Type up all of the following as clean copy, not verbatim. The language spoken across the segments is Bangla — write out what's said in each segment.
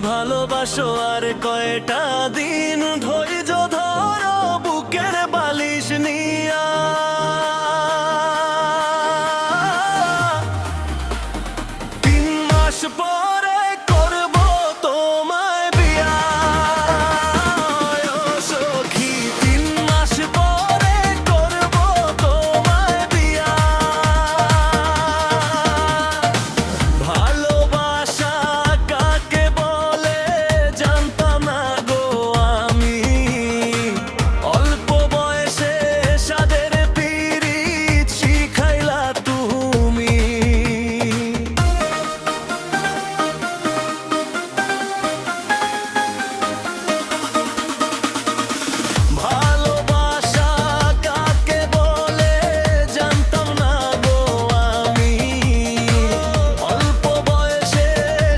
ভালোবাসো আর কয়টা দিন ধৈর্য ধরো বুকের বালিশ নিয়া। 3 মাস পরে করব তোমায় বিয়া। ও সখী 3 মাস পরে করব তোমায় বিয়া। ভালোবাসা কাকে বলে জানতাম না গো আমি, অল্প বয়সে সাদের পিরিত শিখাইলা তুমি। ভালোবাসা কাকে বলে জানতাম না গো আমি, অল্প বয়সে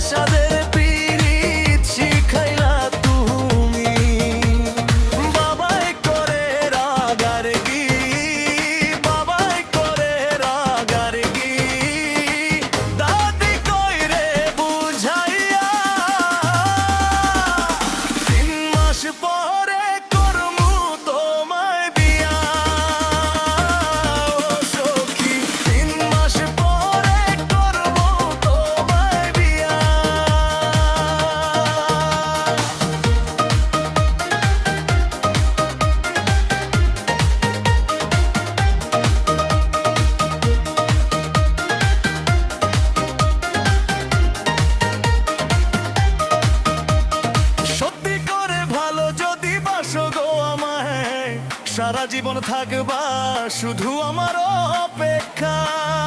সাদের পিরিত শিখাইলা তুমি। বাবাই করে রাগার গি, বাবাই করে রাগার গি, দাদি কইরে বুঝাইয়া। 3 মাস পরে করমু তোমায় বিয়া। ও সখী 3 মাস পরে করবো তোমায় বিয়া। সত্যি করে ভালো যদি বাসো গো আমায়, সারা জীবন থাকবা শুধু আমার অপেক্ষায়।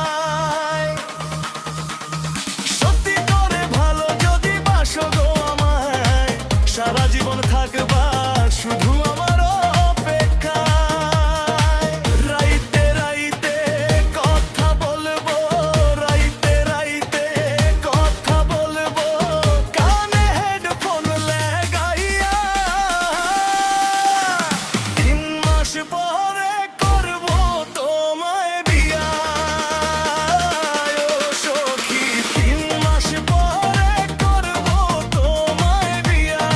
সত্যি করে ভালো যদি বাসো গো আমায়, সারা জীবন থাকবা শুধু আমার অপেক্ষায়। রাইতে রাইতে কথা বলবো, রাইতে রাইতে কথা বলবো, কানে হেডফোন লাগাইয়া। 3 মাস পরে করবো তোমায় বিয়া। ও সখী 3 মাস পরে করবো তোমায় বিয়া।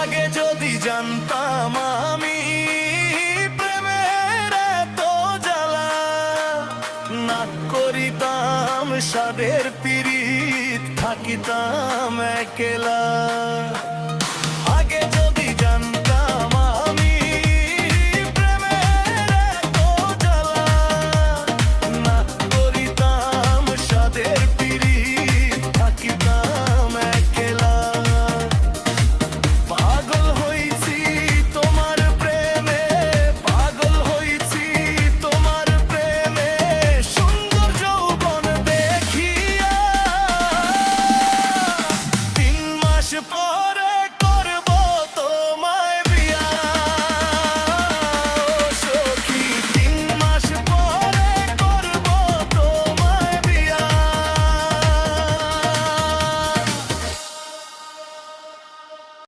আগে যদি জানতাম আমি প্রেমের এত জ্বালা, না করিতাম সাদের পিরিত থাকিতাম একলা। আগে যদি জানতাম আমি প্রেমের এত জ্বালা, না করিতাম সাদের পিরিত থাকিতাম একলা। পাগল হইছি তোমার প্রেমে, পাগল হইছি তোমার প্রেমে, সুন্দর যৌবন দেখিয়া। 3 মাস পর